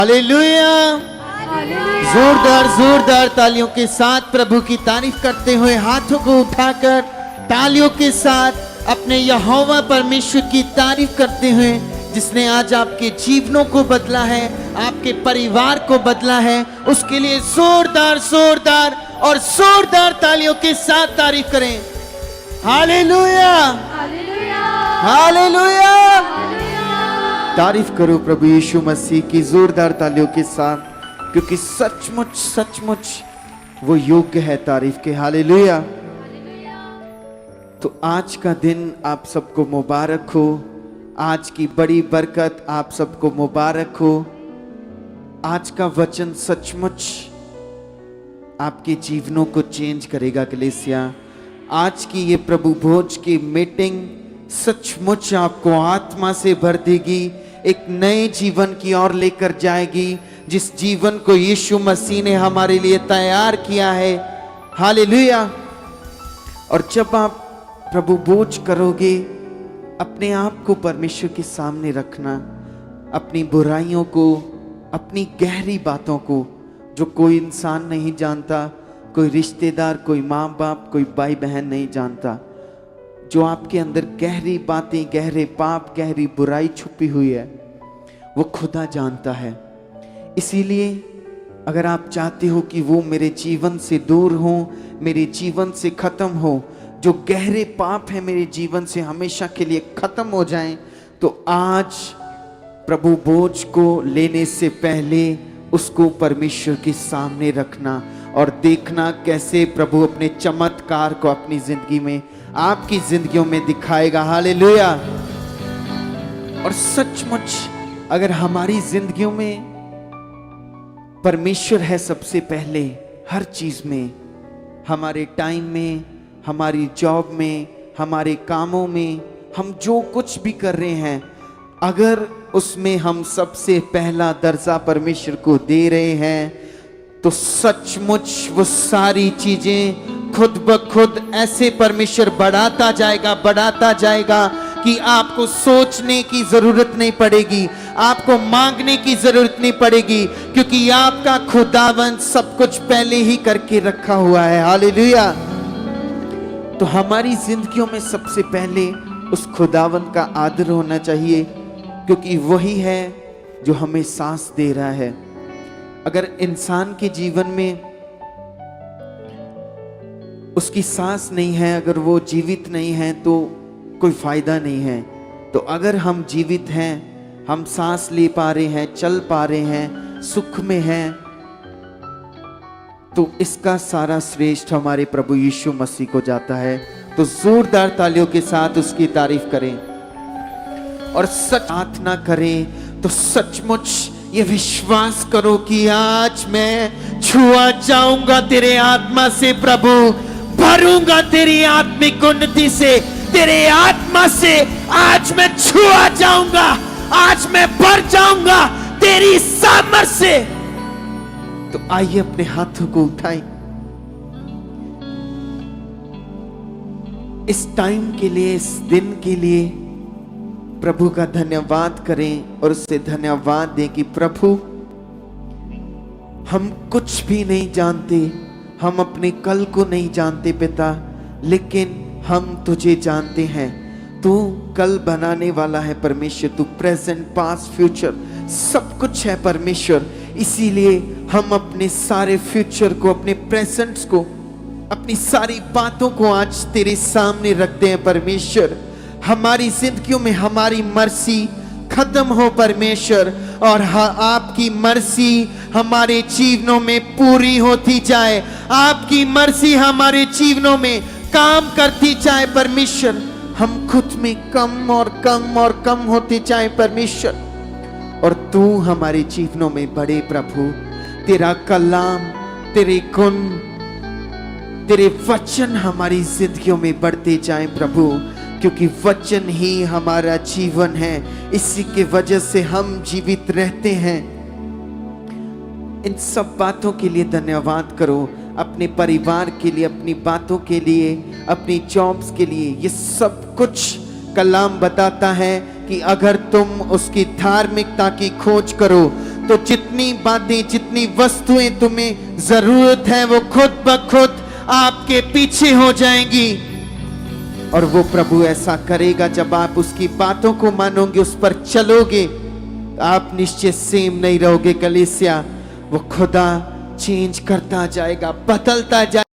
Hallelujah. जोरदार जोरदार तालियों के साथ प्रभु की तारीफ करते हुए हाथों को उठाकर तालियों के साथ अपने यहोवा परमेश्वर की तारीफ करते हुए, जिसने आज आपके जीवनों को बदला है, आपके परिवार को बदला है, उसके लिए जोरदार जोरदार और जोरदार तालियों के साथ तारीफ करें। Hallelujah hallelujah. तारीफ करो प्रभु यीशु मसीह की जोरदार तालियों के साथ, क्योंकि सचमुच सचमुच वो योग्य है तारीफ के। हालेलुया। तो आज का दिन आप सबको मुबारक हो, आज की बड़ी बरकत आप सबको मुबारक हो। आज का वचन सचमुच आपके जीवनों को चेंज करेगा कलीसिया। आज की ये प्रभु भोज की मीटिंग सचमुच आपको आत्मा से भर देगी, एक नए जीवन की ओर लेकर जाएगी, जिस जीवन को यीशु मसीह ने हमारे लिए तैयार किया है। हालेलुया। और जब आप प्रभु भोज करोगे, अपने आप को परमेश्वर के सामने रखना, अपनी बुराइयों को, अपनी गहरी बातों को, जो कोई इंसान नहीं जानता, कोई रिश्तेदार, कोई माँ बाप, कोई भाई बहन नहीं जानता, जो आपके अंदर गहरी बातें, गहरे पाप, गहरी बुराई छुपी हुई है, वो खुदा जानता है। इसीलिए अगर आप चाहते हो कि वो मेरे जीवन से दूर हो, मेरे जीवन से खत्म हो, जो गहरे पाप है मेरे जीवन से हमेशा के लिए खत्म हो जाएं, तो आज प्रभु भोज को लेने से पहले उसको परमेश्वर के सामने रखना और देखना कैसे प्रभु अपने चमत्कार को अपनी जिंदगी में, आपकी जिंदगियों में दिखाएगा। हालेलुया। और सचमुच अगर हमारी जिंदगियों में परमेश्वर है सबसे पहले, हर चीज में, हमारे टाइम में, हमारी जॉब में, हमारे कामों में, हम जो कुछ भी कर रहे हैं, अगर उसमें हम सबसे पहला दर्जा परमेश्वर को दे रहे हैं, तो सचमुच वो सारी चीजें खुद ब खुद ऐसे परमेश्वर बढ़ाता जाएगा कि आपको सोचने की जरूरत नहीं पड़ेगी, आपको मांगने की जरूरत नहीं पड़ेगी, क्योंकि आपका खुदावन सब कुछ पहले ही करके रखा हुआ है। हालेलुया। तो हमारी जिंदगियों में सबसे पहले उस खुदावन का आदर होना चाहिए, क्योंकि वही है जो हमें सांस दे रहा है। अगर इंसान के जीवन में उसकी सांस नहीं है, अगर वो जीवित नहीं है, तो कोई फायदा नहीं है। तो अगर हम जीवित हैं, हम सांस ले पा रहे हैं, चल पा रहे हैं, सुख में हैं, तो इसका सारा श्रेष्ठ हमारे प्रभु यीशु मसीह को जाता है। तो जोरदार तालियों के साथ उसकी तारीफ करें। और सच प्रार्थना करें तो सचमुच ये विश्वास करो कि आज मैं छुआ जाऊंगा तेरे आत्मा से प्रभु, भरूंगा तेरी आत्मिक उन्नति से, तेरे आत्मा से आज मैं छुआ जाऊंगा, आज मैं भर जाऊंगा तेरी सामर्थ से। तो आइए अपने हाथों को उठाएं, इस टाइम के लिए, इस दिन के लिए प्रभु का धन्यवाद करें और उससे धन्यवाद दें कि प्रभु हम कुछ भी नहीं जानते, हम अपने कल को नहीं जानते पिता, लेकिन हम तुझे जानते हैं। तू कल बनाने वाला है परमेश्वर, तू प्रेजेंट, पास्ट, फ्यूचर सब कुछ है परमेश्वर। इसीलिए हम अपने सारे फ्यूचर को, अपने प्रेजेंट्स को, अपनी सारी बातों को आज तेरे सामने रखते हैं परमेश्वर। हमारी जिंदगियों में हमारी मर्सी खत्म हो परमेश्वर, और आपकी मर्सी हमारे जीवनों में पूरी होती जाए, आपकी मर्सी हमारे जीवनों में काम करती जाए परमेश्वर। हम खुद में कम और कम और कम होते जाए परमेश्वर, और तू हमारे जीवनों में बढ़े प्रभु। तेरा कलाम, तेरे गुण, तेरे वचन हमारी जिंदगियों में बढ़ते जाएं प्रभु, क्योंकि वचन ही हमारा जीवन है, इसी के वजह से हम जीवित रहते हैं। इन सब बातों के लिए धन्यवाद करो, अपने परिवार के लिए, अपनी बातों के लिए, अपनी जॉब्स के लिए। ये सब कुछ कलाम बताता है कि अगर तुम उसकी धार्मिकता की खोज करो तो जितनी बातें, जितनी वस्तुएं तुम्हें जरूरत है, वो खुद ब खुद आपके पीछे हो जाएंगी। और वो प्रभु ऐसा करेगा जब आप उसकी बातों को मानोगे, उस पर चलोगे। आप निश्चय सेम नहीं रहोगे कलीसिया, वो खुदा चेंज करता जाएगा, बदलता जाएगा।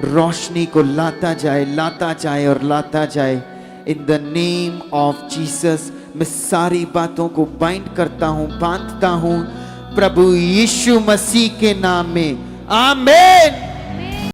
रोशनी को लाता जाए और लाता जाए। In the name of Jesus मैं सारी बातों को बाइंड करता हूं, बांधता हूं प्रभु यीशु मसीह के नाम में। आमीन।